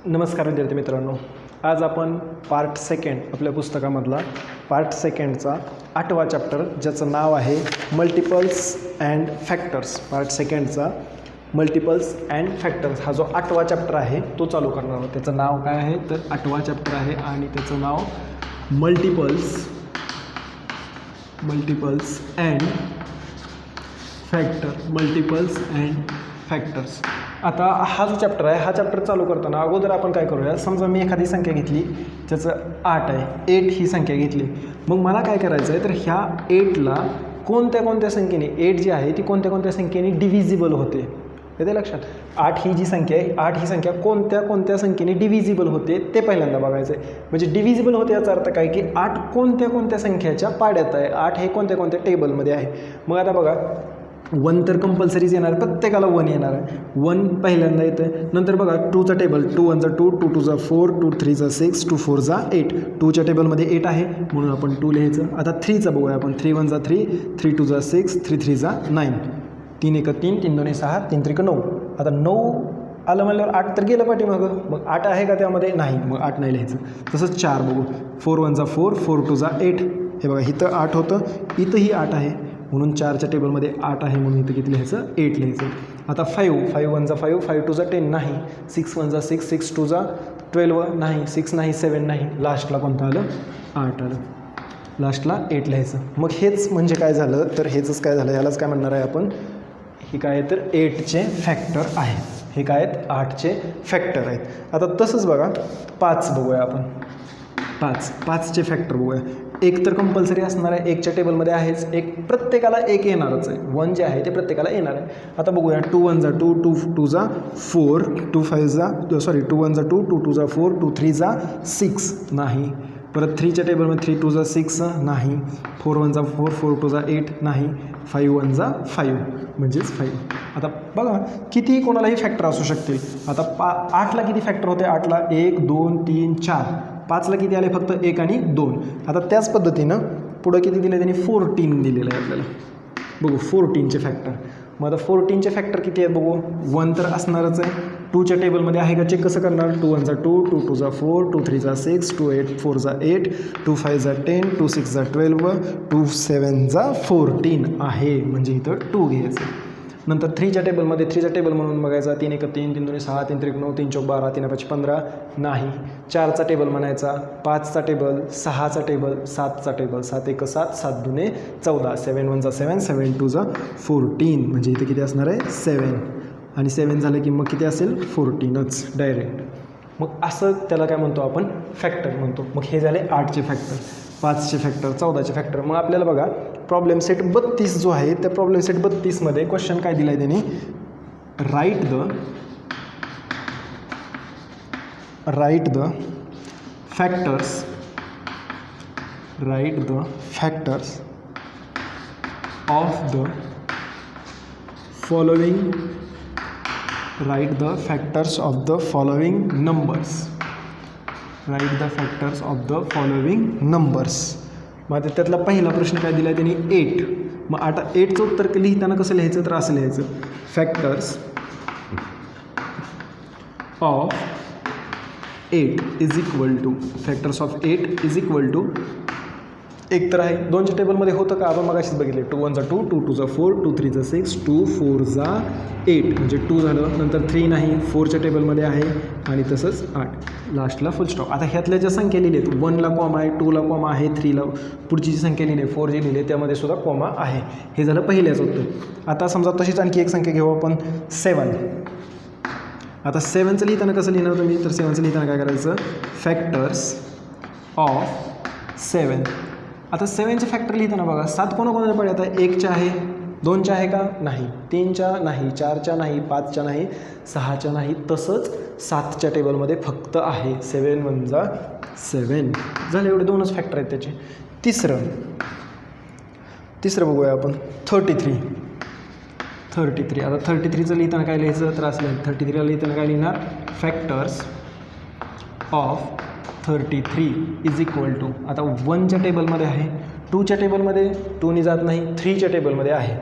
नमस्कार विद्यार्थी मित्रांनो, आज आपण पार्ट सेकंड आपल्या पुस्तकामधला पार्ट सेकंडचा 8वा चॅप्टर ज्याचं नाव आहे मल्टिपल्स अँड फॅक्टर्स. पार्ट सेकंडचा मल्टिपल्स अँड फॅक्टर्स हा जो 8वा चॅप्टर आहे तो चालू करणार आहोत. त्याचं नाव काय आहे तर 8वा चॅप्टर आहे आणि त्याचं नाव मल्टिपल्स अँड फॅक्टर्स. आता हा जो चॅप्टर आहे हा चॅप्टर चालू करताना अगोदर आपण काय करूया, समजा मी एखादी संख्या घेतली ज्याचं 8 आहे, 8 ही संख्या घेतली. मग मला काय करायचं आहे तर ह्या 8ला कोणत्या संख्येने 8 जी आहे ती कोणत्या संख्येने डिव्हिजिबल होते. येते लक्षात. 8 ही जी संख्या आहे, 8 ही संख्या कोणत्या संख्येने डिव्हिजिबल होते ते पहिल्यांदा बघायचं आहे. म्हणजे डिव्हिजिबल होते याचा अर्थ काय की 8 कोणत्या संख्येच्या पाड्यात आहे, 8 हे कोणत्या टेबलमध्ये आहे. मग आता बघा 1 तर कंपल्सरीच येणार, प्रत्येकाला 1 येणार आहे. 1 पहिल्यांदा येतं. नंतर बघा 2चा टेबल, 2 1 2, 2 2 4, 2 3 6, 2 4 8. 2च्या टेबलमध्ये 8 आहे म्हणून आपण 2 लिहायचं. आता 3चा बघूया आपण. 3 1 3, 3 2 6, 3 3 9, 3 1 3, 3 2 6, 3 3 9. आता 9 आलं म्हणल्यावर 8 तर गेलं पाठीमागं. मग 8 आहे का त्यामध्ये? नाही, मग 8 नाही लिहायचं. तसंच 4 बघू. 4 1 4, 4 2 8. हे बघा इथं 8 होतं, इथंही 8 आहे म्हणून 4च्या टेबलमध्ये 8 आहे म्हणून इथं किती लिहायचं? 8 लिहायचं. आता 5 5 1 5, 5 2 10 नाही, 6 1 6, 6 2 12 नाही, 6 नाही, 7 नाही, लास्टला कोणतं आलं? 8 आलं. लास्टला 8 लिहायचं. मग हेच म्हणजे काय झालं तर हेच काय झालं, यालाच काय म्हणणार आहे आपण? हे काय आहे तर 8चे फॅक्टर आहेत. हे काय आहेत? 8चे फॅक्टर आहेत. आता तसंच बघा 5 बघूया आपण. 5चे फॅक्टर बघूया. 1 तर कंपल्सरी असणार आहे, 1च्या टेबलमध्ये आहेच. प्रत्येकाला 1 येणारच आहे. 1 जे आहे ते प्रत्येकाला येणार आहे. आता बघूया 2 1 2, 2 2 4, 2 5 2 1 2, 2 2 4, 2 3 6 नाही. परत 3च्या टेबलमध्ये 3 2 6 नाही, 4 1 4, 4 2 8 नाही, 5 1 5 म्हणजेच 5. आता बघा किती कोणालाही फॅक्टर असू शकतील. आता 8ला किती फॅक्टर होते? 8ला 1 2 3 4. 5ला किती आले? फक्त 1 आणि 2. आता त्याच पद्धतीनं पुढं किती दिले त्यांनी? 14 दिलेलं आहे आपल्याला. बघू 14चे फॅक्टर. मग आता 14चे फॅक्टर किती आहेत बघू. 1 तर असणारच आहे. 2च्या टेबलमध्ये आहे का चेक कसं करणार? 2 1 2, 2 2 4, 2 3 6, 2 8 4 8, 2 5 10, 2 6 12, 2 7 14 आहे म्हणजे इथं 2 घ्यायचं. नंतर 3च्या टेबल म्हणून बघायचा. 3 1 3, 3 2 6, 3 3 9, 3 4 12, 3 5 15 नाही. 4चा टेबल म्हणायचा. 5चा टेबल, 6चा टेबल, 7चा टेबल. 7 1 7, 7 2 14, 7 1 7, 7 2 14 म्हणजे इथे किती असणार आहे? 7. आणि 7 झालं की मग किती असेल? 14च डायरेक्ट. मग असं त्याला काय म्हणतो आपण? फॅक्टर म्हणतो. मग हे झाले 8चे फॅक्टर, 5चे फॅक्टर, 14चे फॅक्टर. मग आपल्याला बघा प्रॉब्लेम सेट 32 जो आहे त्या प्रॉब्लेम सेट 32मध्ये क्वेश्चन काय दिला आहे त्यांनी? Write the factors of the following numbers. मग आता त्यातला पहिला प्रश्न काय दिला आहे त्यांनी? 8. मग आता 8चं उत्तर लिहिताना कसं लिहायचं तर असं लिहायचं. Factors of 8 is equal to 1 तर आहे. 2च्या टेबलमध्ये होतं का? आपण मगाशीच बघितले. 2 1 2, 2 2 4, 2 3 6, 2 4 8 म्हणजे 2 झालं. नंतर 3 नाही, 4च्या टेबलमध्ये आहे आणि तसंच 8. लास्टला फुल स्टॉप. आता ह्यातल्या ज्या संख्या लिहिल्या आहेत 1ला कॉमा आहे, 2ला कॉमा आहे, 3ला पुढची जी संख्या लिहिली 4 जी लिहिली त्यामध्ये सुद्धा कॉमा आहे. हे झालं पहिल्याच उत्तर. आता समजा तशीच आणखी एक संख्या घेऊ आपण 7. आता 7चं लिहिताना कसं लिहिणार तुम्ही तर 7चं लिहिताना काय करायचं? Factors of 7. आता 7चे फॅक्टर लिहिताना बघा 7 कोणाकोणाच्या पाड्यात आहे? 1च्या आहे, 2च्या आहे का? नाही, 3च्या नाही, 4च्या नाही, 5च्या नाही, 6च्या नाही. तसंच 7च्या टेबलमध्ये फक्त आहे. 7 1 7 झाले. एवढे 2च फॅक्टर आहेत त्याचे. तिसरं बघूया आपण 33. आता 33चं लिहिताना काय लिहायचं तर असं 33ला लिहिताना काय लिहिणार? Factors of 33 is equal to. आता 1च्या टेबलमध्ये आहे, 2च्या टेबलमध्ये 2 जात नाही, 3च्या टेबलमध्ये आहे.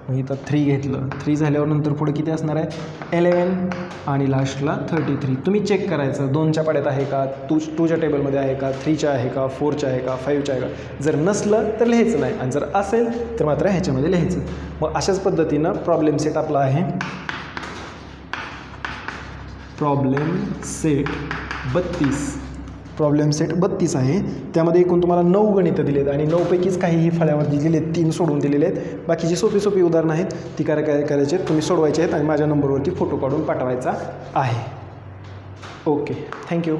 मग इथं 3 घेतलं, 3 झाल्यावर नंतर पुढे किती असणार आहे 11 आणि लास्टला 33. तुम्ही चेक करायचं 2च्या पाड्यात आहे का, 2च्या टेबलमध्ये आहे का, 3च्या आहे का, 4च्या आहे का, 5च्या आहे का. जर नसलं तर लिहायचं नाही आणि जर असेल तर मात्र ह्याच्यामध्ये लिहायचं. मग अशाच पद्धतीनं प्रॉब्लेम सेट आपला आहे. प्रॉब्लेम सेट 32 आहे. त्यामध्ये एकूण तुम्हाला 9 गणितं दिलेत आणि 9पैकीच काहीही फळ्यावरती दिलेत, 3 सोडून दिलेले आहेत. बाकीची सोपी उदाहरणं आहेत ती काय करायची तुम्ही सोडवायचे आहेत आणि माझ्या नंबरवरती फोटो काढून पाठवायचा आहे. Okay, thank you.